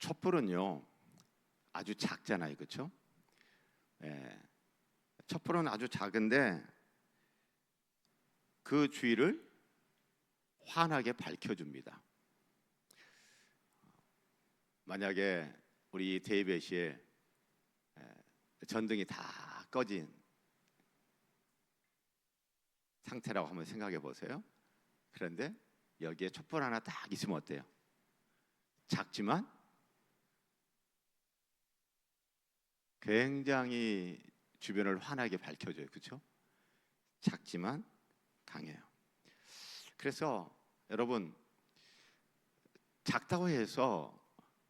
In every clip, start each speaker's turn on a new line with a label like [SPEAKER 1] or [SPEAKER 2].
[SPEAKER 1] 촛불은요 아주 작잖아요, 그렇죠? 예, 촛불은 아주 작은데 그 주위를 환하게 밝혀줍니다. 만약에 우리 데이빗이 전등이 다 꺼진 상태라고 한번 생각해 보세요. 그런데 여기에 촛불 하나 딱 있으면 어때요? 작지만 굉장히 주변을 환하게 밝혀줘요, 그렇죠? 작지만 강해요. 그래서 여러분, 작다고 해서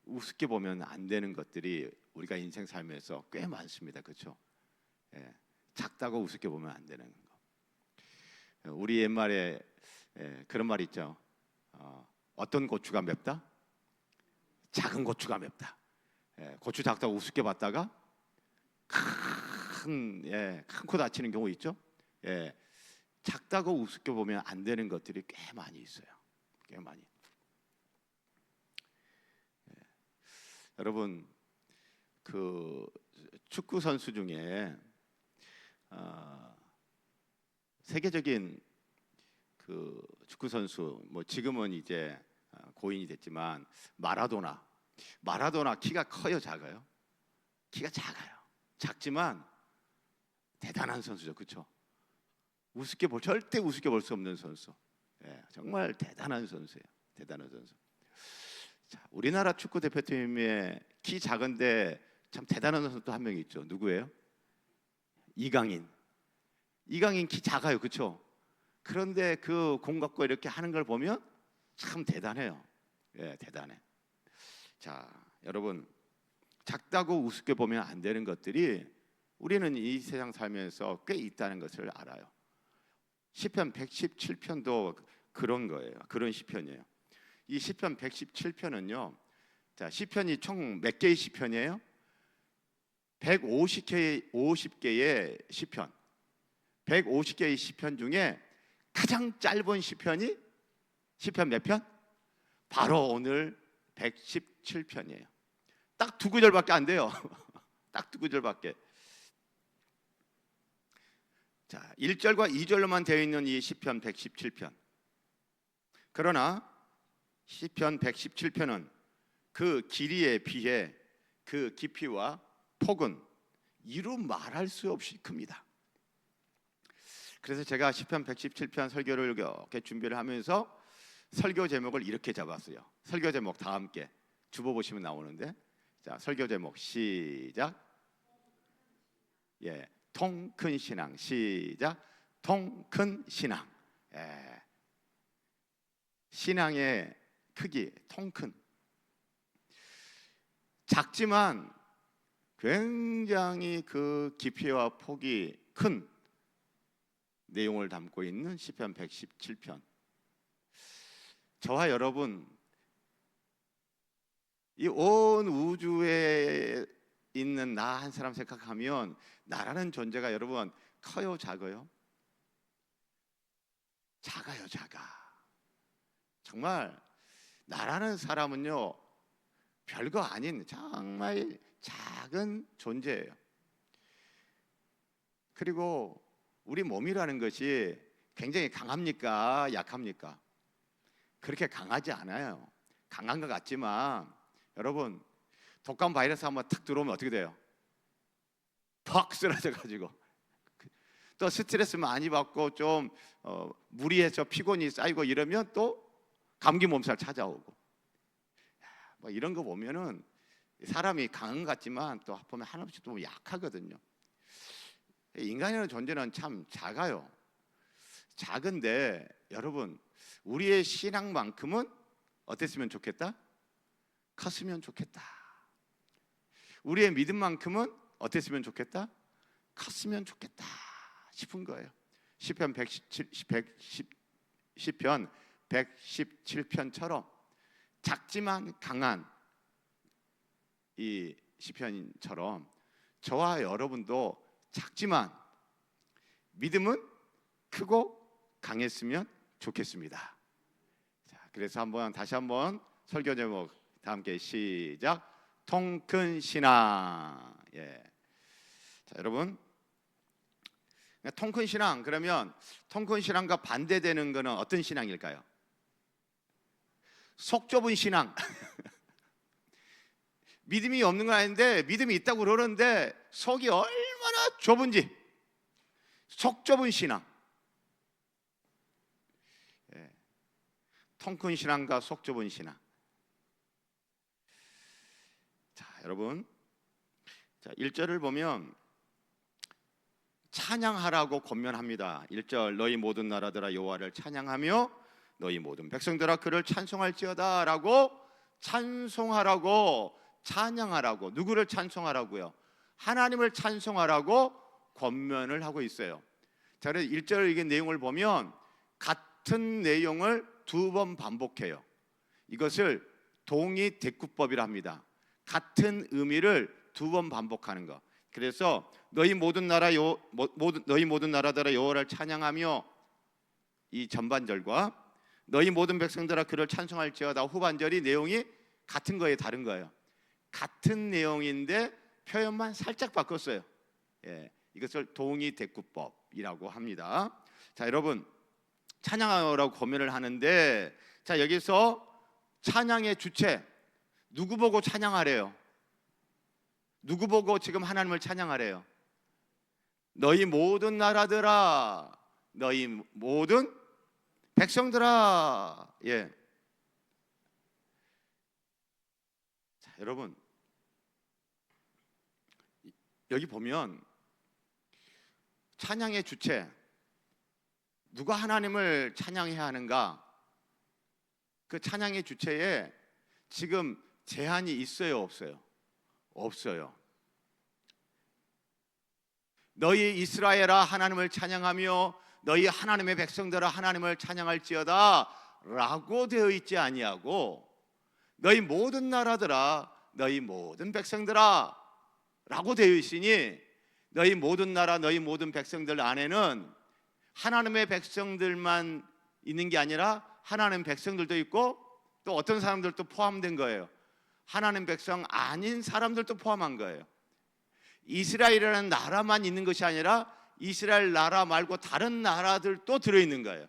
[SPEAKER 1] 우습게 보면 안 되는 것들이 우리가 인생 삶에서 꽤 많습니다, 그렇죠? 예, 작다고 우습게 보면 안 되는 거. 우리 옛말에 그런 말 있죠. 어떤 고추가 맵다? 작은 고추가 맵다. 고추 작다고 우습게 봤다가 큰 코 다치는 경우 있죠. 작다고 우습게 보면 안 되는 것들이 꽤 많이 있어요. 꽤 많이. 여러분, 그 축구 선수 중에 세계적인 그 축구 선수, 뭐 지금은 이제 고인이 됐지만 마라도나 키가 커요, 작아요? 키가 작아요. 작지만 대단한 선수죠, 그렇죠? 절대 우습게 볼 수 없는 선수. 정말 대단한 선수예요. 대단한 선수. 자, 우리나라 축구 대표팀에 키 작은데 참 대단한 선수 또 한 명 있죠. 누구예요? 이강인 키 작아요, 그렇죠? 그런데 그 공 갖고 이렇게 하는 걸 보면 참 대단해요. 대단해. 자, 여러분, 작다고 우습게 보면 안 되는 것들이 우리는 이 세상 살면서 꽤 있다는 것을 알아요. 시편 117편도 그런 거예요. 그런 시편이에요. 이 시편 117편은요. 자, 시편이 총 몇 개의 시편이에요? 150개의 시편. 150개의 시편 중에 가장 짧은 시편이 시편 몇 편? 바로 오늘 117편이에요. 딱 두 구절밖에 안 돼요. 딱 두 구절밖에. 자, 1절과 2절로만 되어 있는 이 시편 117편. 그러나 시편 117편은 그 길이에 비해 그 깊이와 폭은 이루 말할 수 없이 큽니다. 그래서 제가 시편 117편 설교를 이렇게 준비를 하면서 설교 제목을 이렇게 잡았어요. 설교 제목 다 함께 주보 보시면 나오는데, 자, 설교 제목 시작. 통 큰 신앙. 시작. 통 큰 신앙. 신앙의 크기, 통 큰. 작지만 굉장히 그 깊이와 폭이 큰 내용을 담고 있는 시편 117편. 저와 여러분, 이 온 우주에 있는 나 한 사람 생각하면 나라는 존재가 여러분 커요, 작아요? 작아요, 작아. 정말 나라는 사람은요 별거 아닌 정말 작은 존재예요. 그리고 우리 몸이라는 것이 굉장히 강합니까? 약합니까? 그렇게 강하지 않아요. 강한 것 같지만 여러분, 독감 바이러스 한번 탁 들어오면 어떻게 돼요? 퍽 쓰러져 가지고 또 스트레스 많이 받고 좀 무리해서 피곤이 쌓이고 이러면 또 감기 몸살 찾아오고, 뭐 이런 거 보면은 사람이 강한 것 같지만 또 보면 하나씩 또 약하거든요. 인간이라는 존재는 참 작아요. 작은데 여러분, 우리의 신앙만큼은 어땠으면 좋겠다? 컸으면 좋겠다. 우리의 믿음만큼은 어땠으면 좋겠다? 컸으면 좋겠다 싶은 거예요. 시편 117편처럼 작지만 강한 이 시편처럼 저와 여러분도 작지만 믿음은 크고 강했으면 좋겠습니다. 자, 그래서 다시 한번 설교 제목 다 함께 시작. 통 큰 신앙. 예. 자, 여러분, 통 큰 신앙, 그러면 통 큰 신앙과 반대되는 것은 어떤 신앙일까요? 속 좁은 신앙. 믿음이 없는 건 아닌데 믿음이 있다고 그러는데 속이 얼마나 좁은지. 속 좁은 신앙. 예. 통 큰 신앙과 속 좁은 신앙. 자, 여러분, 자, 1절을 보면 찬양하라고 권면합니다. 1절, 너희 모든 나라들아 여호와를 찬양하며 너희 모든 백성들아 그를 찬송할지어다 라고 찬송하라고, 찬양하라고, 누구를 찬송하라고요? 하나님을 찬송하라고 권면을 하고 있어요. 자, 그래서 1절 이게 내용을 보면 같은 내용을 2번 반복해요. 이것을 동의 대꾸법이라 합니다. 같은 의미를 2번 반복하는 거. 그래서 너희 모든 나라들아 여호와를 찬양하며, 이 전반절과 너희 모든 백성들아 그를 찬송할지어다 후반절이 내용이 같은 거예요, 다른 거예요? 같은 내용인데 표현만 살짝 바꿨어요. 예, 이것을 동의 대꾸법이라고 합니다. 자, 여러분, 찬양하라고 권면을 하는데, 자, 여기서 찬양의 주체 누구 보고 찬양하래요? 누구 보고 지금 하나님을 찬양하래요? 너희 모든 나라들아, 너희 모든 백성들아. 예. 자, 여러분, 여기 보면 찬양의 주체, 누가 하나님을 찬양해야 하는가? 그 찬양의 주체에 지금 제한이 있어요, 없어요? 없어요. 너희 이스라엘아 하나님을 찬양하며 너희 하나님의 백성들아 하나님을 찬양할지어다 라고 되어 있지 아니하고, 너희 모든 나라들아 너희 모든 백성들아 라고 되어 있으니, 너희 모든 나라 너희 모든 백성들 안에는 하나님의 백성들만 있는 게 아니라 하나님 백성들도 있고 또 어떤 사람들도 포함된 거예요. 하나님 백성 아닌 사람들도 포함한 거예요. 이스라엘이라는 나라만 있는 것이 아니라 이스라엘 나라 말고 다른 나라들도 들어있는 거예요.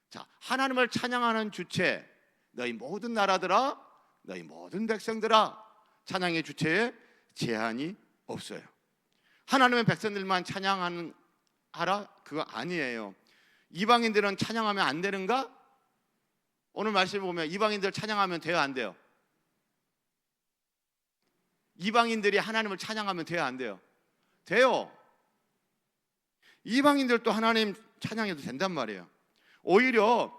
[SPEAKER 1] 자, 하나님을 찬양하는 주체, 너희 모든 나라들아 너희 모든 백성들아, 찬양의 주체에 제한이 없어요. 하나님의 백성들만 찬양하는 하라? 그거 아니에요. 이방인들은 찬양하면 안 되는가? 오늘 말씀을 보면 이방인들 찬양하면 돼요, 안 돼요? 이방인들이 하나님을 찬양하면 돼요, 안 돼요? 돼요. 이방인들도 하나님 찬양해도 된단 말이에요. 오히려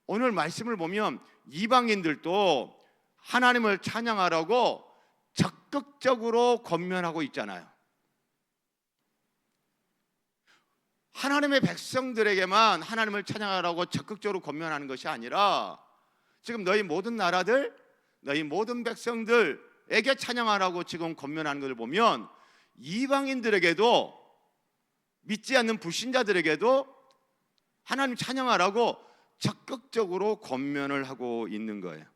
[SPEAKER 1] 오늘 말씀을 보면 이방인들도 하나님을 찬양하라고 적극적으로 권면하고 있잖아요. 하나님의 백성들에게만 하나님을 찬양하라고 적극적으로 권면하는 것이 아니라 지금 너희 모든 나라들, 너희 모든 백성들에게 찬양하라고 지금 권면하는 것을 보면 이방인들에게도, 믿지 않는 불신자들에게도 하나님 찬양하라고 적극적으로 권면을 하고 있는 거예요.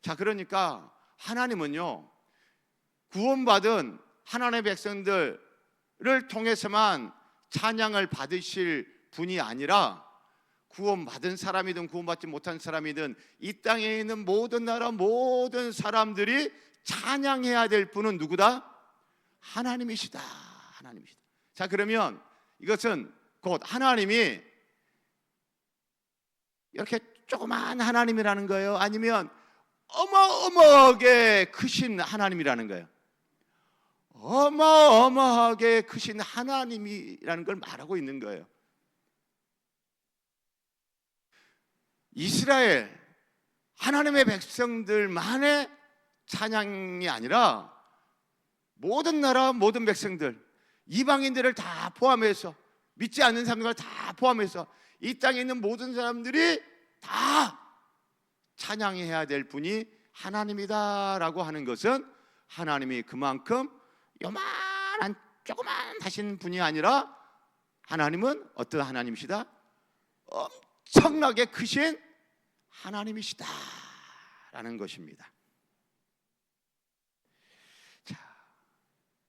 [SPEAKER 1] 자, 그러니까 하나님은요, 구원받은 하나님의 백성들을 통해서만 찬양을 받으실 분이 아니라 구원받은 사람이든 구원받지 못한 사람이든 이 땅에 있는 모든 나라 모든 사람들이 찬양해야 될 분은 누구다? 하나님이시다. 하나님이시다. 자, 그러면 이것은 곧 하나님이 이렇게 조그만 하나님이라는 거예요? 아니면 어마어마하게 크신 하나님이라는 거예요? 어마어마하게 크신 하나님이라는 걸 말하고 있는 거예요. 이스라엘 하나님의 백성들만의 찬양이 아니라 모든 나라 모든 백성들, 이방인들을 다 포함해서, 믿지 않는 사람들을 다 포함해서 이 땅에 있는 모든 사람들이 다 찬양해야 될 분이 하나님이다라고 하는 것은 하나님이 그만큼 요만한 조그만 하신 분이 아니라 하나님은 어떤 하나님이시다? 엄청나게 크신 하나님이시다 라는 것입니다. 자,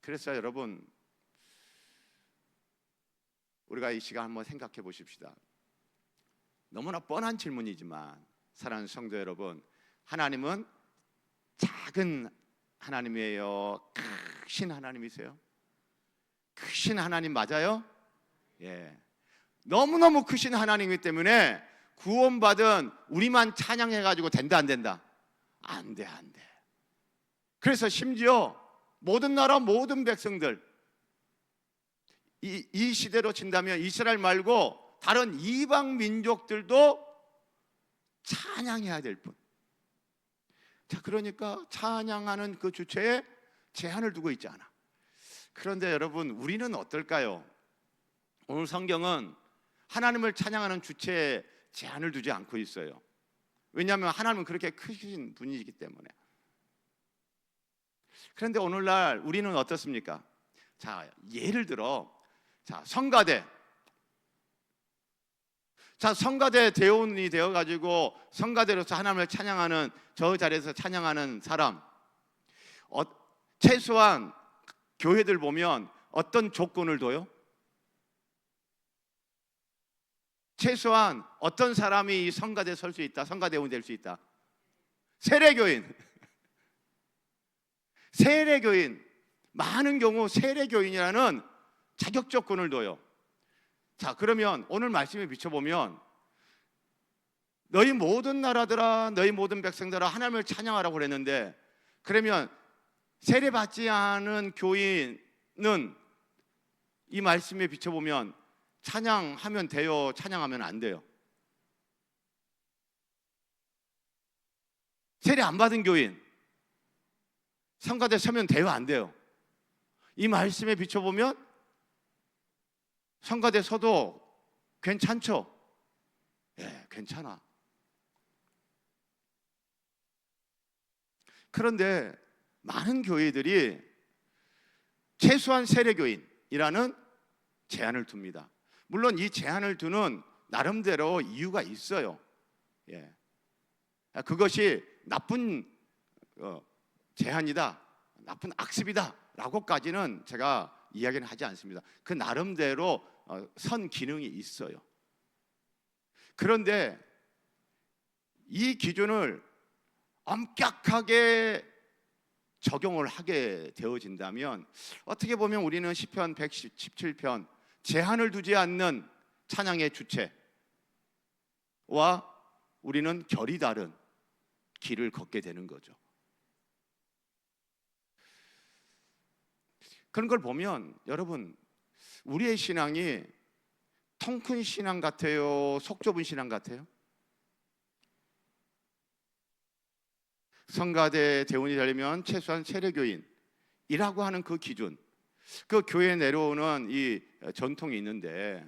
[SPEAKER 1] 그래서 여러분, 우리가 이 시간 한번 생각해 보십시다. 너무나 뻔한 질문이지만 사랑하는 성도 여러분, 하나님은 작은 하나님이에요? 크신 하나님이세요? 크신 하나님 맞아요? 예. 너무너무 크신 하나님이기 때문에 구원받은 우리만 찬양해가지고 된다 안 된다? 안 돼, 안 돼. 그래서 심지어 모든 나라 모든 백성들, 이 시대로 친다면 이스라엘 말고 다른 이방 민족들도 찬양해야 될 뿐. 자, 그러니까 찬양하는 그 주체에 제한을 두고 있지 않아. 그런데 여러분, 우리는 어떨까요? 오늘 성경은 하나님을 찬양하는 주체에 제한을 두지 않고 있어요. 왜냐하면 하나님은 그렇게 크신 분이기 때문에. 그런데 오늘날 우리는 어떻습니까? 자, 예를 들어, 자, 성가대. 자, 성가대 대원이 되어가지고 성가대로서 하나님을 찬양하는, 저 자리에서 찬양하는 사람, 최소한 교회들 보면 어떤 조건을 둬요? 최소한 어떤 사람이 이 성가대에 설 수 있다, 성가대원이 될 수 있다? 세례교인. 세례교인. 많은 경우 세례교인이라는 자격 조건을 둬요. 자, 그러면 오늘 말씀에 비춰보면 너희 모든 나라들아, 너희 모든 백성들아 하나님을 찬양하라고 그랬는데, 그러면 세례받지 않은 교인은 이 말씀에 비춰보면 찬양하면 돼요, 찬양하면 안 돼요? 세례 안 받은 교인 성가대 서면 돼요, 안 돼요? 이 말씀에 비춰보면 성가대 서도 괜찮죠? 예, 괜찮아. 그런데 많은 교회들이 최소한 세례교인이라는 제한을 둡니다. 물론 이 제한을 두는 나름대로 이유가 있어요. 예. 그것이 나쁜 제한이다, 나쁜 악습이다 라고까지는 제가 이야기는 하지 않습니다. 그 나름대로 선 기능이 있어요. 그런데 이 기준을 엄격하게 적용을 하게 되어진다면 어떻게 보면 우리는 시편 117편 제한을 두지 않는 찬양의 주체와 우리는 결이 다른 길을 걷게 되는 거죠. 그런 걸 보면 여러분, 우리의 신앙이 통 큰 신앙 같아요, 속 좁은 신앙 같아요? 성가대 대원이 되려면 최소한 세례교인이라고 하는 그 기준, 그 교회에 내려오는 이 전통이 있는데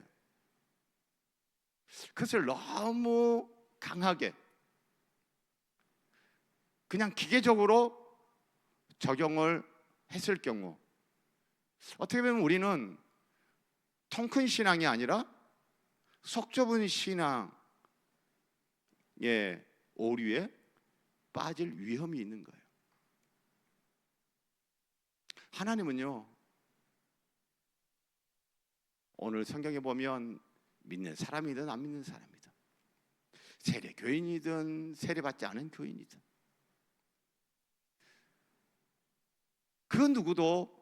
[SPEAKER 1] 그것을 너무 강하게 그냥 기계적으로 적용을 했을 경우 어떻게 보면 우리는 통 큰 신앙이 아니라 속 좁은 신앙의 오류에 빠질 위험이 있는 거예요. 하나님은요, 오늘 성경에 보면 믿는 사람이든 안 믿는 사람이든, 세례 교인이든 세례받지 않은 교인이든 그 누구도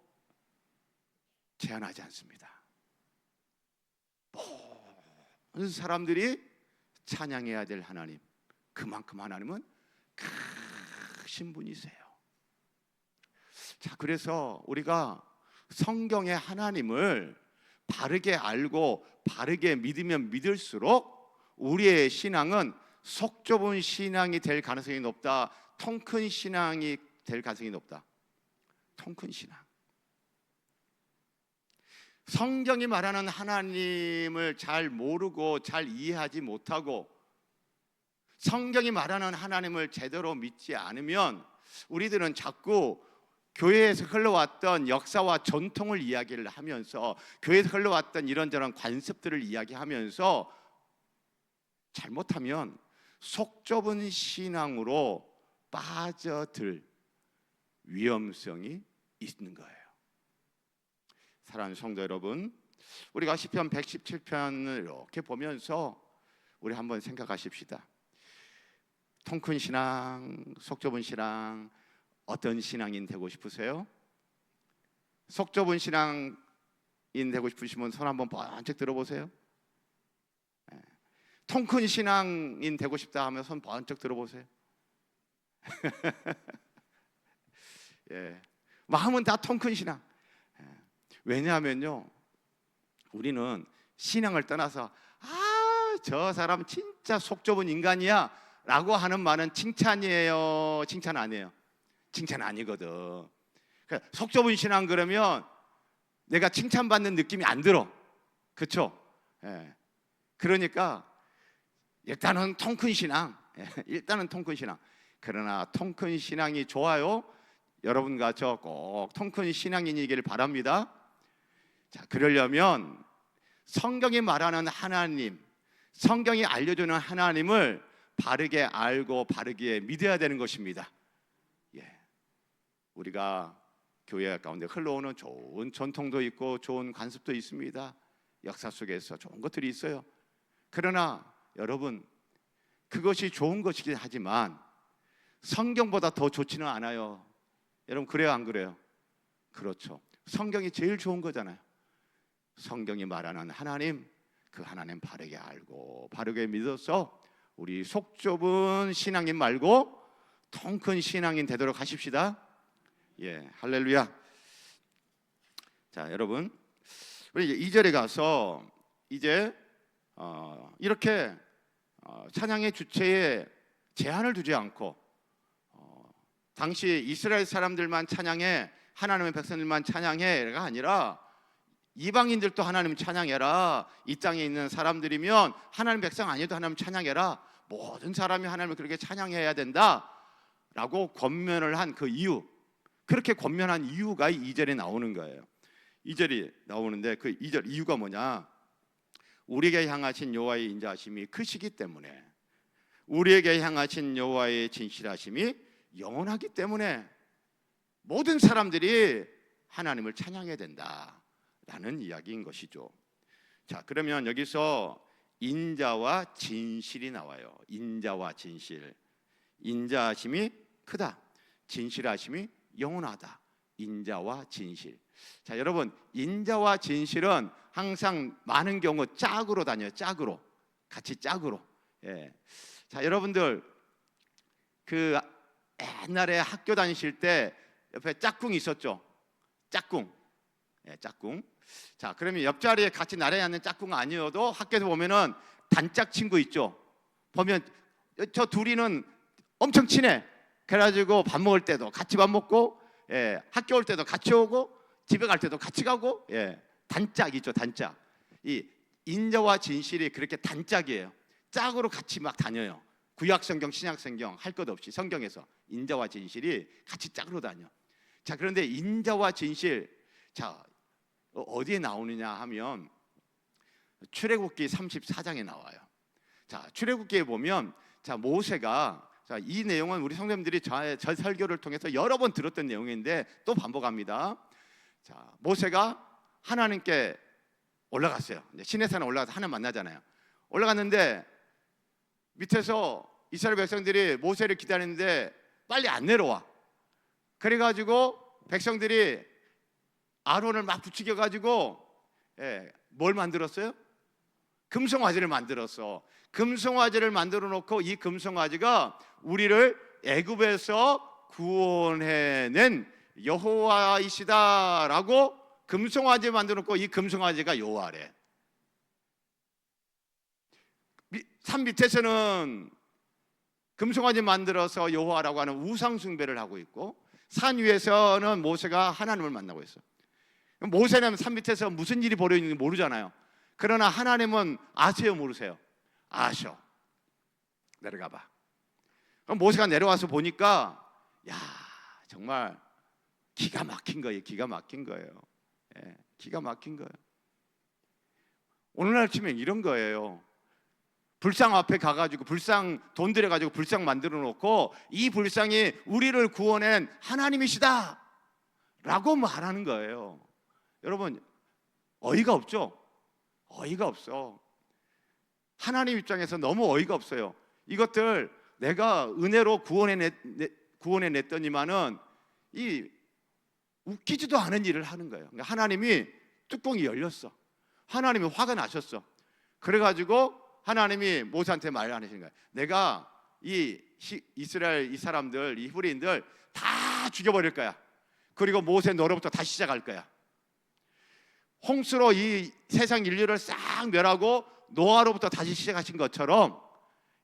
[SPEAKER 1] 제한하지 않습니다. 모든 사람들이 찬양해야 될 하나님, 그만큼 하나님은 크신 분이세요. 자, 그래서 우리가 성경의 하나님을 바르게 알고 바르게 믿으면 믿을수록 우리의 신앙은 속 좁은 신앙이 될 가능성이 높다, 통 큰 신앙이 될 가능성이 높다. 통 큰 신앙. 성경이 말하는 하나님을 잘 모르고 잘 이해하지 못하고 성경이 말하는 하나님을 제대로 믿지 않으면 우리들은 자꾸 교회에서 흘러왔던 역사와 전통을 이야기를 하면서 교회에서 흘러왔던 이런저런 관습들을 이야기하면서 잘못하면 속 좁은 신앙으로 빠져들 위험성이 있는 거예요. 사랑하는 성도 여러분, 우리가 시편 117편을 이렇게 보면서 우리 한번 생각하십시다. 통 큰 신앙, 속 좁은 신앙, 어떤 신앙인 되고 싶으세요? 속 좁은 신앙인 되고 싶으시면 손 한번 번쩍 들어보세요. 통 큰 신앙인 되고 싶다 하면 손 번쩍 들어보세요. 예, 마음은 다 통 큰 신앙. 왜냐하면요, 우리는 신앙을 떠나서 저 사람 진짜 속 좁은 인간이야 라고 하는 말은 칭찬이에요, 칭찬 아니에요? 칭찬 아니거든. 그러니까 속 좁은 신앙 그러면 내가 칭찬받는 느낌이 안 들어. 그렇죠? 예. 그러니까 일단은 통 큰 신앙, 일단은 통 큰 신앙. 그러나 통 큰 신앙이 좋아요. 여러분과 저 꼭 통 큰 신앙인이기를 바랍니다. 자, 그러려면 성경이 말하는 하나님, 성경이 알려주는 하나님을 바르게 알고 바르게 믿어야 되는 것입니다. 예. 우리가 교회 가운데 흘러오는 좋은 전통도 있고 좋은 관습도 있습니다. 역사 속에서 좋은 것들이 있어요. 그러나 여러분, 그것이 좋은 것이긴 하지만 성경보다 더 좋지는 않아요. 여러분, 그래요 안 그래요? 그렇죠. 성경이 제일 좋은 거잖아요. 성경이 말하는 하나님, 그 하나님 바르게 알고 바르게 믿어서 우리 속 좁은 신앙인 말고 통 큰 신앙인 되도록 하십시다. 예, 할렐루야. 자, 여러분, 우리 이제 2절에 가서 이제 이렇게 찬양의 주체에 제한을 두지 않고 당시 이스라엘 사람들만 찬양해, 하나님의 백성들만 찬양해가 아니라 이방인들도 하나님 찬양해라. 이 땅에 있는 사람들이면 하나님 백성 아니어도 하나님 찬양해라. 모든 사람이 하나님을 그렇게 찬양해야 된다라고 권면을 한 그 이유, 그렇게 권면한 이유가 2절에 나오는 거예요. 2절이 나오는데 그 2절 이유가 뭐냐? 우리에게 향하신 여호와의 인자하심이 크시기 때문에, 우리에게 향하신 여호와의 진실하심이 영원하기 때문에 모든 사람들이 하나님을 찬양해야 된다라는 이야기인 것이죠. 자, 그러면 여기서 인자와 진실이 나와요. 인자와 진실. 인자하심이 크다, 진실하심이 영원하다. 인자와 진실. 자, 여러분, 인자와 진실은 항상 많은 경우 짝으로 다녀요. 짝으로, 같이 짝으로. 예. 자, 여러분들 그 옛날에 학교 다니실 때 옆에 짝꿍 있었죠? 짝꿍. 예, 짝꿍. 자, 그러면 옆자리에 같이 나란히 앉는 짝꿍 아니어도 학교에서 보면은 단짝 친구 있죠? 보면 저 둘이는 엄청 친해. 그래가지고 밥 먹을 때도 같이 밥 먹고, 예, 학교 올 때도 같이 오고, 집에 갈 때도 같이 가고, 예, 단짝 있죠, 단짝. 이 인자와 진실이 그렇게 단짝이에요. 짝으로 같이 막 다녀요. 구약 성경, 신약 성경 할 것 없이 성경에서 인자와 진실이 같이 짝으로 다녀. 자, 그런데 인자와 진실, 자, 어디에 나오느냐 하면 출애굽기 34장에 나와요. 자, 출애굽기에 보면, 자, 모세가, 자, 이 내용은 우리 성도님들이 저 설교를 통해서 여러 번 들었던 내용인데 또 반복합니다. 자, 모세가 하나님께 올라갔어요. 이제 시내산에 올라가서 하나님 만나잖아요. 올라갔는데 밑에서 이스라엘 백성들이 모세를 기다리는데 빨리 안 내려와. 그래가지고 백성들이 아론을 막 부추겨가지고, 예, 뭘 만들었어요? 금송아지를 만들었어. 금송아지를 만들어 놓고 이 금송아지가 우리를 애굽에서 구원해낸 여호와이시다라고 금송아지 만들어 놓고 이 금송아지가 여호와래. 산 밑에서는 금송아지 만들어서 여호와라고 하는 우상 숭배를 하고 있고, 산 위에서는 모세가 하나님을 만나고 있어. 모세는 산 밑에서 무슨 일이 벌어져 있는지 모르잖아요. 그러나 하나님은 아세요, 모르세요? 아셔. 내려가 봐. 그럼 모세가 내려와서 보니까, 야, 정말 기가 막힌 거예요. 기가 막힌 거예요. 예, 기가 막힌 거예요. 오늘날 치면 이런 거예요. 불상 앞에 가가지고 불상 돈 들여가지고 불상 만들어 놓고 이 불상이 우리를 구원한 하나님이시다 라고 말하는 거예요. 여러분 어이가 없죠? 어이가 없어. 하나님 입장에서 너무 어이가 없어요. 이것들 내가 은혜로 구원해냈더니만은 이 웃기지도 않은 일을 하는 거예요. 그러니까 하나님이 뚜껑이 열렸어. 하나님이 화가 나셨어. 그래가지고 하나님이 모세한테 말하시는 거예요. 내가 이 이스라엘 이 사람들, 이 히브리인들 다 죽여버릴 거야. 그리고 모세 너로부터 다시 시작할 거야. 홍수로 이 세상 인류를 싹 멸하고 노아로부터 다시 시작하신 것처럼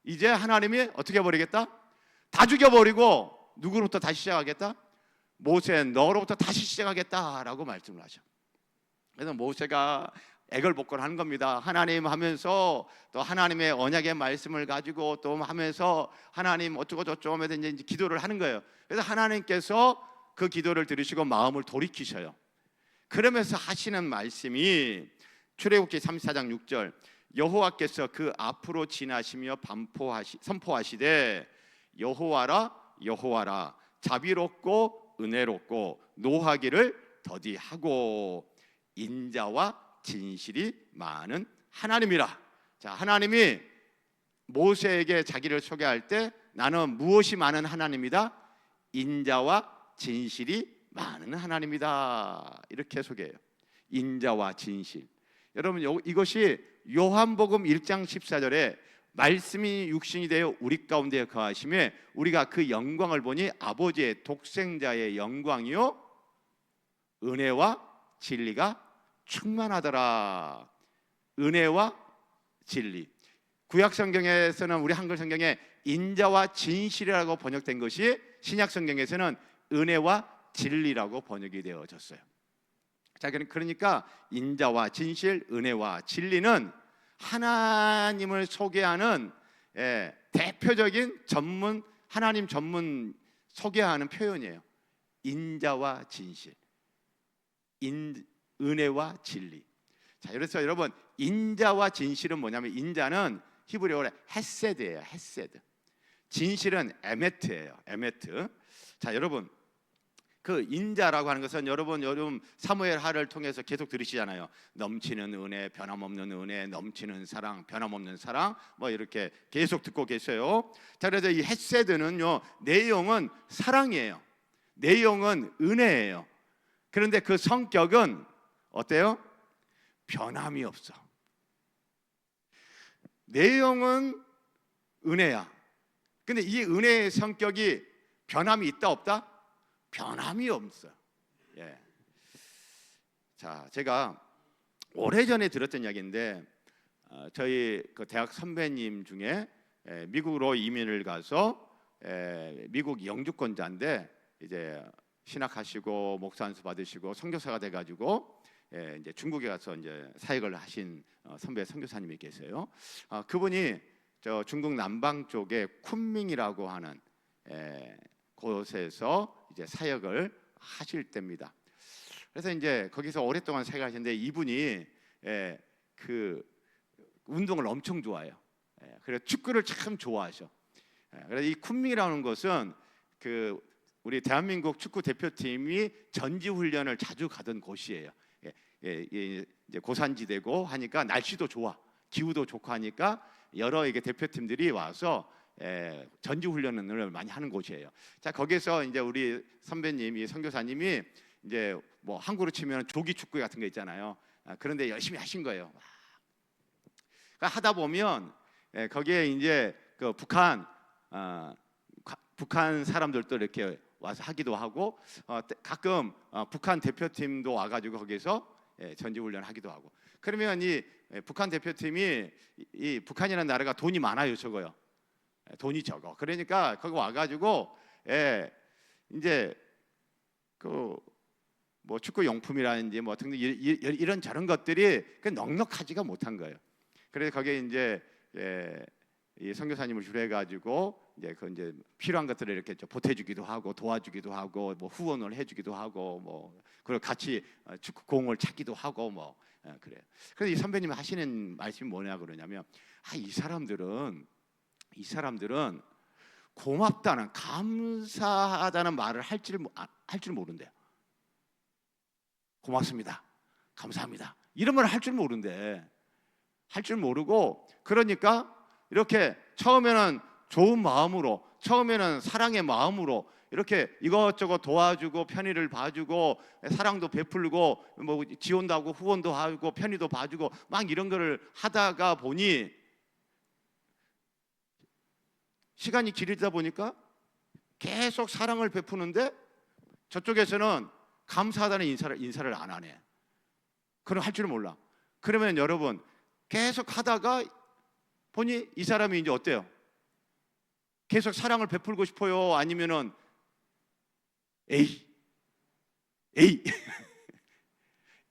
[SPEAKER 1] 이제 하나님이 어떻게 해버리겠다? 다 죽여버리고 누구로부터 다시 시작하겠다? 모세 너로부터 다시 시작하겠다라고 말씀을 하셔. 그래서 모세가 애걸복걸하는 겁니다. 하나님 하면서 또 하나님의 언약의 말씀을 가지고 또 하면서 하나님 어쩌고 저쩌고 하면서 이제 기도를 하는 거예요. 그래서 하나님께서 그 기도를 들으시고 마음을 돌이키셔요. 그러면서 하시는 말씀이 출애굽기 34장 6절 여호와께서 그 앞으로 지나시며 선포하시되 여호와라 여호와라 자비롭고 은혜롭고 노하기를 더디하고 인자와 진실이 많은 하나님이라. 자, 하나님이 모세에게 자기를 소개할 때 나는 무엇이 많은 하나님이다? 인자와 진실이 많은 하나님이다. 이렇게 소개해요. 인자와 진실. 여러분 이것이 요한복음 1장 14절에 말씀이 육신이 되어 우리 가운데 거하심에 우리가 그 영광을 보니 아버지의 독생자의 영광이요 은혜와 진리가 충만하더라. 은혜와 진리. 구약 성경에서는 우리 한글 성경에 인자와 진실이라고 번역된 것이 신약 성경에서는 은혜와 진리라고 번역이 되어졌어요. 자, 그러니까 인자와 진실, 은혜와 진리는 하나님을 소개하는 대표적인 하나님 전문 소개하는 표현이에요. 인자와 진실, 은혜와 진리. 자, 그래서 여러분 인자와 진실은 뭐냐면 인자는 히브리어로 헤세드예요. 헤세드. 진실은 에메트예요. 에메트. 자, 여러분 그 인자라고 하는 것은 여러분 사무엘 하를 통해서 계속 들으시잖아요. 넘치는 은혜, 변함없는 은혜, 넘치는 사랑, 변함없는 사랑, 뭐 이렇게 계속 듣고 계세요. 자, 그래서 이 헤세드는요 내용은 사랑이에요. 내용은 은혜예요. 그런데 그 성격은 어때요? 변함이 없어. 내용은 은혜야. 근데 이 은혜의 성격이 변함이 있다 없다? 변함이 없어요. 예. 자, 제가 오래전에 들었던 이야기인데 저희 그 대학 선배님 중에 미국으로 이민을 가서 미국 영주권자인데 이제 신학하시고 목사 안수 받으시고 선교사가 돼가지고 이제 중국에 가서 이제 사역을 하신 선배 선교사님이 계세요. 그분이 저 중국 남방 쪽에 쿤밍이라고 하는 곳에서 이제 사역을 하실 때입니다. 그래서 이제 거기서 오랫동안 사역하셨는데 이분이 그 운동을 엄청 좋아해요. 그래서 축구를 참 좋아하셔. 그래서 이 쿤밍이라는 것은 그 우리 대한민국 축구 대표팀이 전지 훈련을 자주 가던 곳이에요. 이제 고산지대고 하니까 날씨도 좋아, 기후도 좋고 하니까 여러 이게 대표팀들이 와서 전지 훈련을 많이 하는 곳이에요. 자, 거기서 이제 우리 선배님이 선교사님이 이제 뭐 한국으로 치면 조기 축구 같은 거 있잖아요. 그런데 열심히 하신 거예요. 그러니까 하다 보면 거기에 이제 그 북한 사람들도 이렇게 와서 하기도 하고 가끔 북한 대표팀도 와가지고 거기서 전지훈련 하기도 하고. 그러면 이 북한 대표팀이 이 북한이라는 나라가 돈이 많아요, 적어요. 돈이 적어. 그러니까 거기 와가지고 이제 그 뭐 축구 용품이라든지 뭐 등등 이런 저런 것들이 넉넉하지가 못한 거예요. 그래서 거기에 이제 이 선교사님을 주례해가지고 이제 그 이제 필요한 것들을 이렇게 보태주기도 하고 도와주기도 하고 뭐 후원을 해주기도 하고 뭐 그리고 같이 축구 공을 찾기도 하고 뭐 그래요. 그래서 이 선배님이 하시는 말씀이 뭐냐 그러냐면, 이 사람들은 고맙다는, 감사하다는 말을 할 줄 모른대요. 고맙습니다, 감사합니다, 이런 말을 할 줄 모른대. 할 줄 모르고, 그러니까 이렇게 처음에는 좋은 마음으로, 처음에는 사랑의 마음으로 이렇게 이것저것 도와주고 편의를 봐주고 사랑도 베풀고 뭐 지원도 하고 후원도 하고 편의도 봐주고 막 이런 거를 하다가 보니 시간이 길다 보니까 계속 사랑을 베푸는데 저쪽에서는 감사하다는 인사를 안 하네. 그럼 할 줄 몰라. 그러면 여러분, 계속 하다가 보니 이 사람이 이제 어때요? 계속 사랑을 베풀고 싶어요? 아니면은 에이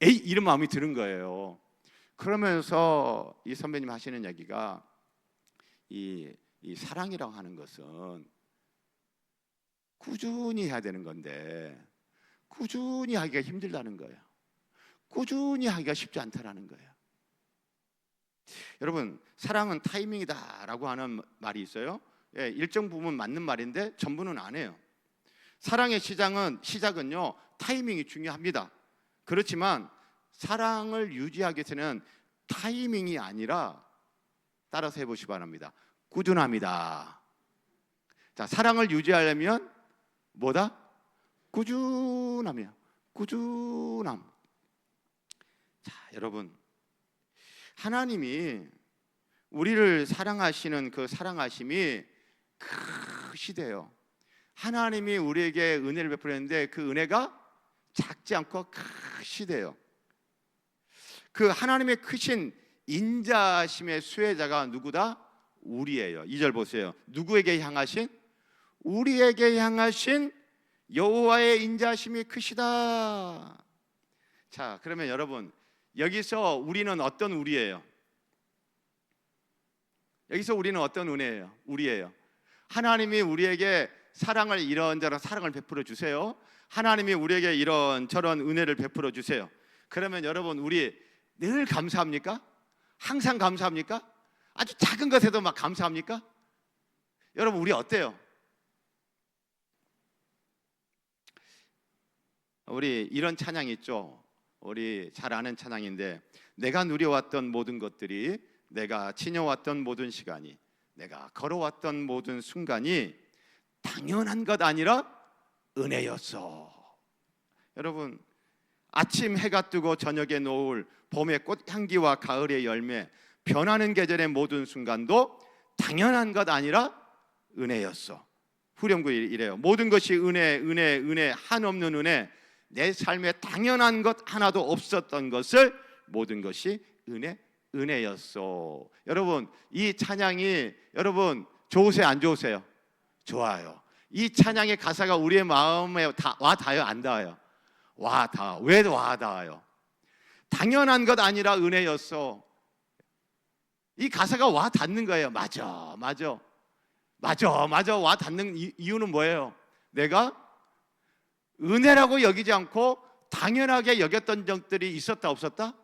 [SPEAKER 1] 이런 마음이 드는 거예요. 그러면서 이 선배님 하시는 얘기가, 이 사랑이라고 하는 것은 꾸준히 해야 되는 건데 꾸준히 하기가 힘들다는 거예요. 꾸준히 하기가 쉽지 않다라는 거예요. 여러분, 사랑은 타이밍이다라고 하는 말이 있어요. 일정 부분 맞는 말인데 전부는 아니에요. 사랑의 시작은요, 타이밍이 중요합니다. 그렇지만 사랑을 유지하기 위해서는 타이밍이 아니라, 따라서 해보시기 바랍니다, 꾸준합니다. 자, 사랑을 유지하려면 뭐다? 꾸준함이야. 꾸준함. 자, 여러분, 하나님이 우리를 사랑하시는 그 사랑하심이 크시대요. 하나님이 우리에게 은혜를 베풀었는데 그 은혜가 작지 않고 크시대요. 그 하나님의 크신 인자심의 수혜자가 누구다? 우리예요. 2절 보세요. 누구에게 향하신? 우리에게 향하신 여호와의 인자심이 크시다. 자, 그러면 여러분, 여기서 우리는 어떤 우리예요? 여기서 우리는 어떤 은혜예요? 우리예요. 하나님이 우리에게 사랑을, 이런저런 사랑을 베풀어 주세요. 하나님이 우리에게 이런저런 은혜를 베풀어 주세요. 그러면 여러분, 우리 늘 감사합니까? 항상 감사합니까? 아주 작은 것에도 막 감사합니까? 여러분, 우리 어때요? 우리 이런 찬양이 있죠. 우리 잘 아는 찬양인데, 내가 누려왔던 모든 것들이, 내가 지녀왔던 모든 시간이, 내가 걸어왔던 모든 순간이 당연한 것 아니라 은혜였어. 여러분, 아침 해가 뜨고 저녁에 노을, 봄의 꽃향기와 가을의 열매, 변하는 계절의 모든 순간도 당연한 것 아니라 은혜였어. 후렴구 이래요. 모든 것이 은혜, 한없는 은혜. 내 삶에 당연한 것 하나도 없었던 것을 모든 것이 은혜였어. 여러분, 이 찬양이 여러분 좋으세요, 안 좋으세요? 좋아요. 이 찬양의 가사가 우리의 마음에 와 닿아요, 안 닿아요? 와 닿아. 왜 와 닿아요? 당연한 것 아니라 은혜였어. 이 가사가 와 닿는 거예요. 맞아 와 닿는 이유는 뭐예요? 내가 은혜라고 여기지 않고 당연하게 여겼던 적들이 있었다 없었다?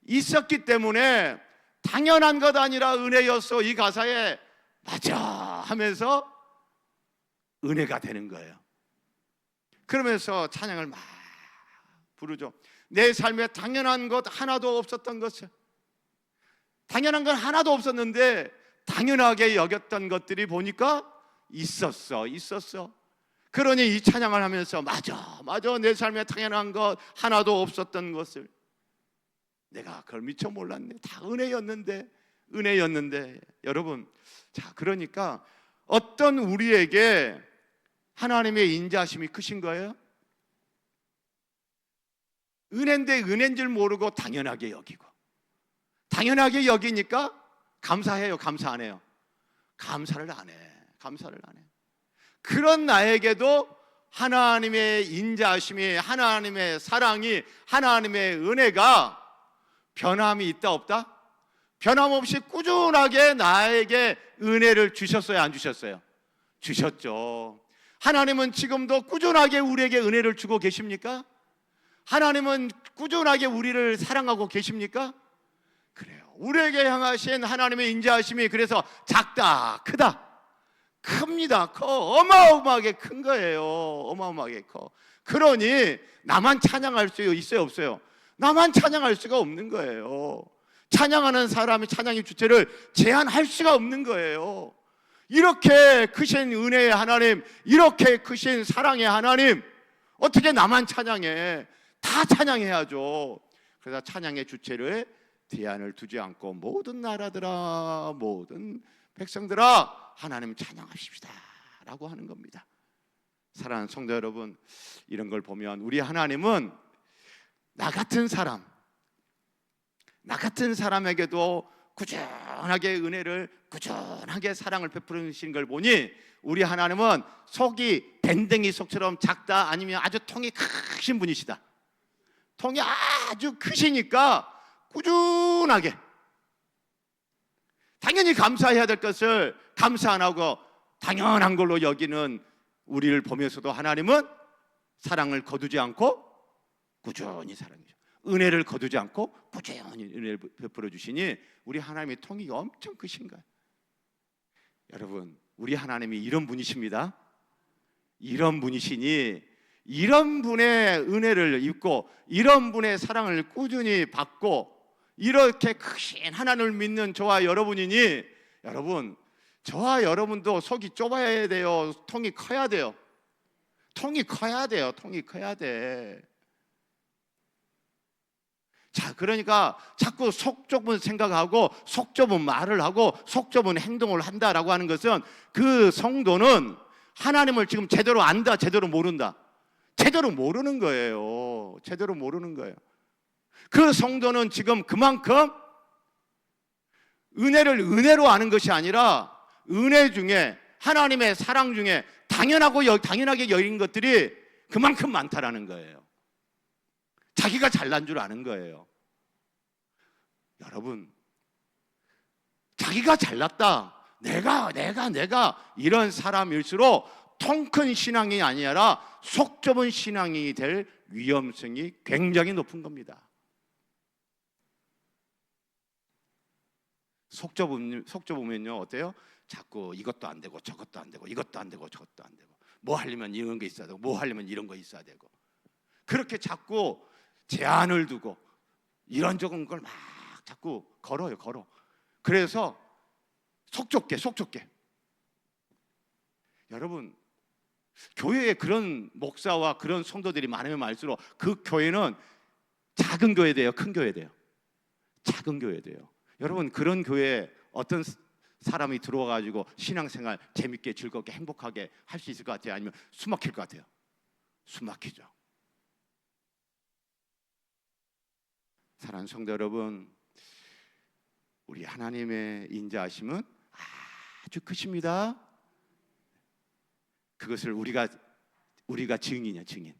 [SPEAKER 1] 있었기 때문에 당연한 것 아니라 은혜였어. 이 가사에 맞아 하면서 은혜가 되는 거예요. 그러면서 찬양을 막 부르죠. 내 삶에 당연한 것 하나도 없었던 것을, 당연한 건 하나도 없었는데 당연하게 여겼던 것들이 보니까 있었어. 그러니 이 찬양을 하면서 맞아 내 삶에 당연한 것 하나도 없었던 것을 내가 그걸 미처 몰랐네. 다 은혜였는데. 여러분, 자, 그러니까 어떤 우리에게 하나님의 인자하심이 크신 거예요? 은혜인데 은혜인 줄 모르고 당연하게 여기고, 당연하게 여기니까 감사해요, 감사 안 해요? 감사를 안 해. 그런 나에게도 하나님의 인자하심이, 하나님의 사랑이, 하나님의 은혜가 변함이 있다 없다? 변함없이 꾸준하게 나에게 은혜를 주셨어요, 안 주셨어요? 주셨죠. 하나님은 지금도 꾸준하게 우리에게 은혜를 주고 계십니까? 하나님은 꾸준하게 우리를 사랑하고 계십니까? 그래요. 우리에게 향하신 하나님의 인자하심이 그래서 작다, 크다, 큽니다. 어마어마하게 큰 거예요. 어마어마하게 커. 그러니 나만 찬양할 수 있어요, 없어요? 나만 찬양할 수가 없는 거예요. 찬양하는 사람이 찬양의 주체를 제한할 수가 없는 거예요. 이렇게 크신 은혜의 하나님, 이렇게 크신 사랑의 하나님, 어떻게 나만 찬양해? 다 찬양해야죠. 그래서 찬양의 주체를 대안을 두지 않고 모든 나라들아, 모든 백성들아, 하나님 찬양하십시다 라고 하는 겁니다. 사랑하는 성도 여러분, 이런 걸 보면 우리 하나님은 나 같은 사람에게도 꾸준하게 은혜를, 꾸준하게 사랑을 베푸시는 걸 보니 우리 하나님은 속이 밴댕이 속처럼 작다, 아니면 아주 통이 크신 분이시다. 통이 아주 크시니까 꾸준하게, 당연히 감사해야 될 것을 감사 안 하고 당연한 걸로 여기는 우리를 보면서도 하나님은 사랑을 거두지 않고 꾸준히 사랑해요. 은혜를 거두지 않고 꾸준히 은혜를 베풀어 주시니 우리 하나님의 통이 엄청 크신 거예요. 여러분, 우리 하나님이 이런 분이십니다. 이런 분이시니 이런 분의 은혜를 입고 이런 분의 사랑을 꾸준히 받고 이렇게 크신 하나님을 믿는 저와 여러분이니, 여러분, 저와 여러분도 속이 좁아야 돼요. 통이 커야 돼요. 통이 커야 돼요. 통이 커야 돼. 자, 그러니까 자꾸 속 좁은 생각하고 속 좁은 말을 하고 속 좁은 행동을 한다라고 하는 것은 그 성도는 하나님을 지금 제대로 안다, 제대로 모른다. 제대로 모르는 거예요. 제대로 모르는 거예요. 그 성도는 지금 그만큼 은혜를 은혜로 아는 것이 아니라 은혜 중에, 하나님의 사랑 중에 당연하게 여긴 것들이 그만큼 많다라는 거예요. 자기가 잘난 줄 아는 거예요. 여러분, 자기가 잘났다, 내가 이런 사람일수록 통 큰 신앙이 아니라 속 좁은 신앙이 될 위험성이 굉장히 높은 겁니다. 속 좁으면요 어때요? 자꾸 이것도 안 되고 저것도 안 되고 이것도 안 되고 저것도 안 되고, 뭐 하려면 이런 거 있어야 되고 뭐 하려면 이런 거 있어야 되고, 그렇게 자꾸 제한을 두고 이런저런 걸 막 자꾸 걸어요. 그래서 속 좁게. 여러분, 교회에 그런 목사와 그런 성도들이 많으면 많을수록 그 교회는 작은 교회 돼요, 큰 교회 돼요? 작은 교회 돼요. 여러분, 그런 교회에 어떤 사람이 들어와가지고 신앙생활 재밌게 즐겁게 행복하게 할 수 있을 것 같아요? 아니면 숨 막힐 것 같아요? 숨 막히죠. 사랑하는 성도 여러분, 우리 하나님의 인자하심은 아주 크십니다. 그것을 우리가 증인.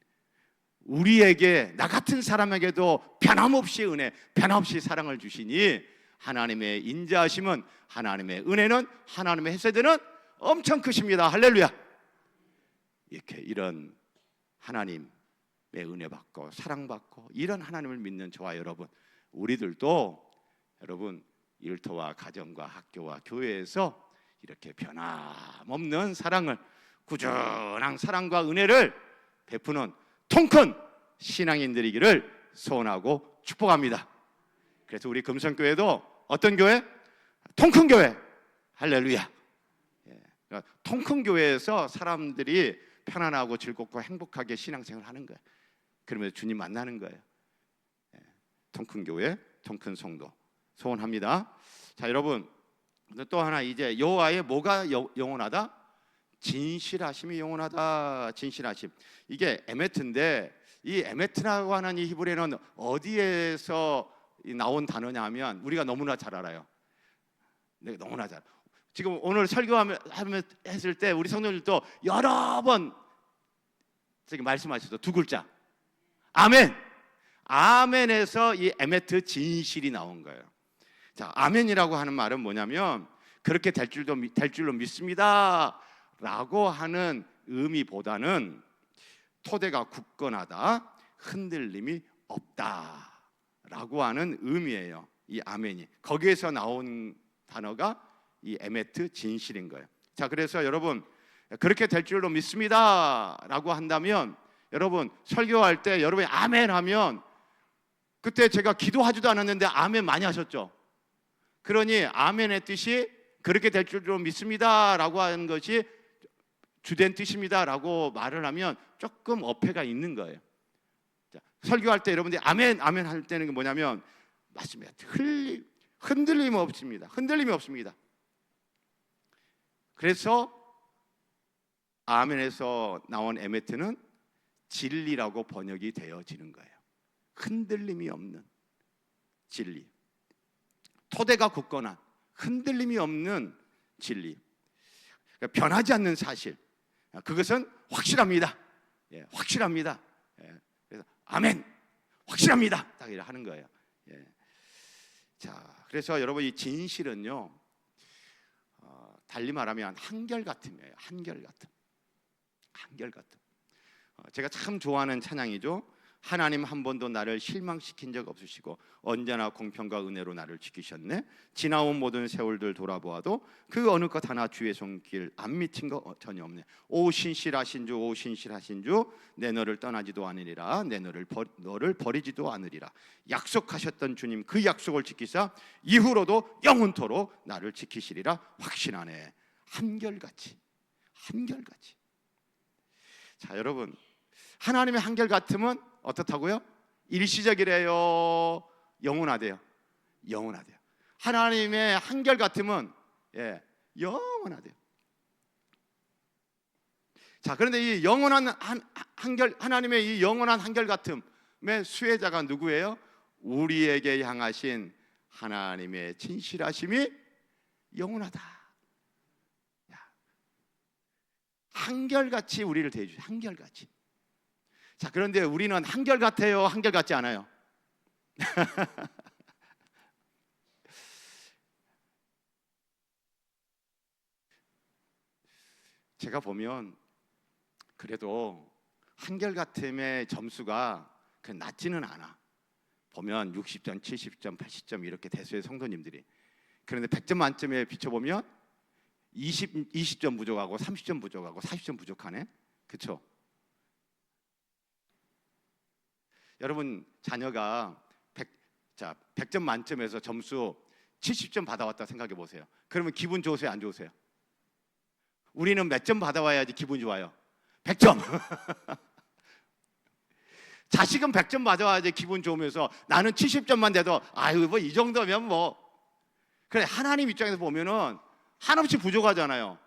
[SPEAKER 1] 우리에게, 나 같은 사람에게도 변함없이 은혜, 변함없이 사랑을 주시니 하나님의 인자하심은, 하나님의 은혜는, 하나님의 헤세드는 엄청 크십니다. 할렐루야. 이렇게 이런 하나님의 은혜 받고 사랑 받고 이런 하나님을 믿는 저와 여러분, 우리들도 여러분 일터와 가정과 학교와 교회에서 이렇게 변함없는 사랑을, 꾸준한 사랑과 은혜를 베푸는 통큰 신앙인들이기를 소원하고 축복합니다. 그래서 우리 금성교회도 어떤 교회? 통큰 교회. 할렐루야. 그러니까 통큰 교회에서 사람들이 편안하고 즐겁고 행복하게 신앙생활을 하는 거예요. 그러면서 주님 만나는 거예요. 통큰 교회, 통큰 성도 소원합니다. 자, 여러분, 또 하나, 이제 여호와의 뭐가 영원하다? 진실하심이 영원하다. 진실하심. 이게 에메트인데, 이 에메트라고 하는 이 히브리어는 어디에서 나온 단어냐 하면 우리가 너무나 잘 알아요. 너무나 잘. 지금 오늘 설교했을 때 우리 성도님들도 여러 번 저기 말씀하셨죠. 두 글자. 아멘. 아멘에서 이 에메트, 진실이 나온 거예요. 자, 아멘이라고 하는 말은 뭐냐면 그렇게 될 줄로 믿습니다 라고 하는 의미보다는 토대가 굳건하다, 흔들림이 없다라고 하는 의미예요. 이 아멘이. 거기에서 나온 단어가 이 에메트, 진실인 거예요. 자, 그래서 여러분 그렇게 될 줄로 믿습니다라고 한다면, 여러분 설교할 때 여러분이 아멘 하면, 그때 제가 기도하지도 않았는데 아멘 많이 하셨죠? 그러니 아멘의 뜻이 그렇게 될 줄로 믿습니다라고 하는 것이 주된 뜻입니다라고 말을 하면 조금 어폐가 있는 거예요. 자, 설교할 때 여러분들이 아멘 아멘 할 때는 뭐냐면 맞습니다. 흔들림 없습니다. 흔들림이 없습니다. 그래서 아멘에서 나온 에메트는 진리라고 번역이 되어지는 거예요. 흔들림이 없는 진리, 토대가 굳거나 흔들림이 없는 진리, 그러니까 변하지 않는 사실, 그것은 확실합니다. 예, 확실합니다. 예, 그래서 아멘, 확실합니다. 딱 이렇게 하는 거예요. 예. 자, 그래서 여러분 이 진실은요, 달리 말하면 한결같음이에요. 한결같음. 한결같음. 제가 참 좋아하는 찬양이죠. 하나님 한 번도 나를 실망시킨 적 없으시고 언제나 공평과 은혜로 나를 지키셨네. 지나온 모든 세월들 돌아보아도 그 어느 것 하나 주의 손길 안 미친 거 전혀 없네. 오 신실하신 주, 오 신실하신 주, 내 너를 떠나지도 않으리라. 내 너를 버리지도 않으리라. 약속하셨던 주님, 그 약속을 지키사 이후로도 영원토록 나를 지키시리라. 확신하네. 한결같이, 한결같이. 자, 여러분, 하나님의 한결같음은 어떻다고요? 일시적이래요? 영원하대요? 영원하대요. 하나님의 한결같음은 영원하대요. 자, 그런데 이 영원한 하나님의 이 영원한 한결같음의 수혜자가 누구예요? 우리에게 향하신 하나님의 진실하심이 영원하다. 한결같이 우리를 대해주죠. 한결같이. 자, 그런데 우리는 한결같아요? 한결같지 않아요? 제가 보면 그래도 한결같음의 점수가 그 낮지는 않아. 보면 60점, 70점, 80점 이렇게 대수의 성도님들이. 그런데 100점 만점에 비춰보면 20점 부족하고 30점 부족하고 40점 부족하네. 그렇죠? 여러분 자녀가 100점 만점에서 점수 70점 받아왔다 생각해 보세요. 그러면 기분 좋으세요? 안 좋으세요? 우리는 몇 점 받아와야지 기분 좋아요? 100점. 자식은 100점 받아와야지 기분 좋으면서 나는 70점만 돼도 아유 뭐 이 정도면 뭐. 그래, 하나님 입장에서 보면은 한없이 부족하잖아요.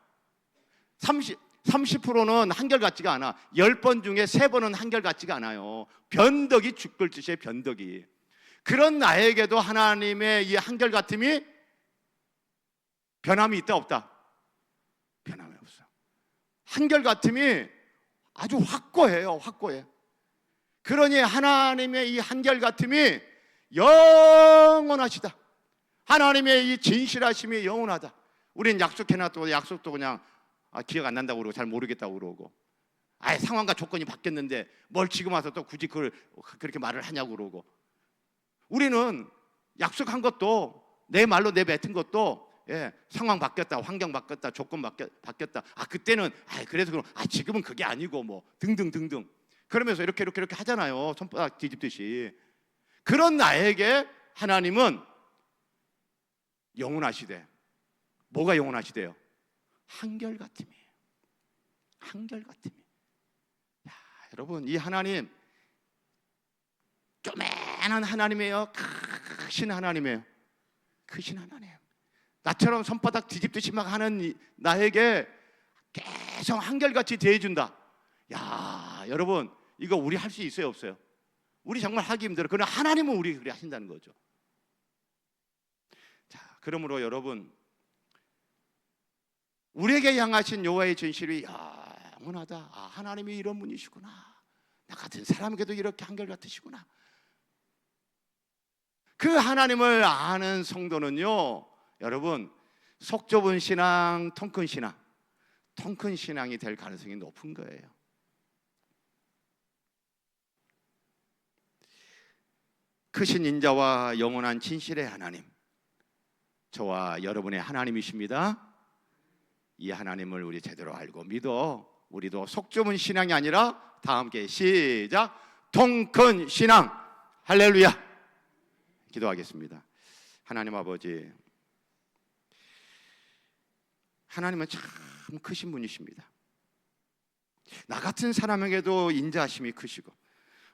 [SPEAKER 1] 30%는 한결같지가 않아. 10번 중에 3번은 한결같지가 않아요. 변덕이 죽을 짓이에요. 변덕이. 그런 나에게도 하나님의 이 한결같음이 변함이 있다 없다? 변함이 없어. 한결같음이 아주 확고해요. 확고해. 그러니 하나님의 이 한결같음이 영원하시다. 하나님의 이 진실하심이 영원하다. 우리는 약속해놨다고 약속도 그냥 기억 안 난다고 그러고 잘 모르겠다고 그러고, 아예 상황과 조건이 바뀌었는데 뭘 지금 와서 또 굳이 그걸 그렇게 말을 하냐고 그러고, 우리는 약속한 것도 내 말로 내뱉은 것도 상황 바뀌었다, 환경 바뀌었다, 조건 바뀌었다. 그때는 그래서 그럼 지금은 그게 아니고 뭐 등등등등 그러면서 이렇게 하잖아요. 손바닥 뒤집듯이. 그런 나에게 하나님은 영원하시대. 뭐가 영원하시대요? 한결같음이에요. 한결같음이. 여러분 이 하나님 쪼맨한 하나님이에요? 크신 하나님이에요? 크신 하나님. 나처럼 손바닥 뒤집듯이 막 하는 나에게 계속 한결같이 대해준다. 야, 여러분 이거 우리 할 수 있어요 없어요? 우리 정말 하기 힘들어. 그러나 하나님은 우리 그래 하신다는 거죠. 자, 그러므로 여러분 우리에게 향하신 여호와의 진실이 영원하다. 하나님이 이런 분이시구나. 나 같은 사람에게도 이렇게 한결같으시구나. 그 하나님을 아는 성도는요, 여러분 속 좁은 신앙, 통 큰 신앙, 통 큰 신앙이 될 가능성이 높은 거예요. 크신 인자와 영원한 진실의 하나님, 저와 여러분의 하나님이십니다. 이 하나님을 우리 제대로 알고 믿어 우리도 속 좁은 신앙이 아니라 다 함께 시작, 통큰 신앙. 할렐루야. 기도하겠습니다. 하나님 아버지, 하나님은 참 크신 분이십니다. 나 같은 사람에게도 인자하심이 크시고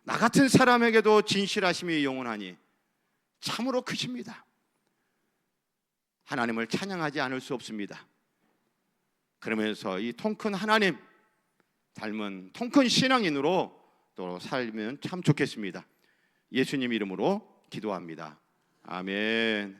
[SPEAKER 1] 나 같은 사람에게도 진실하심이 영원하니 참으로 크십니다. 하나님을 찬양하지 않을 수 없습니다. 그러면서 이 통큰 하나님 닮은 통큰 신앙인으로 또 살면 참 좋겠습니다. 예수님 이름으로 기도합니다. 아멘.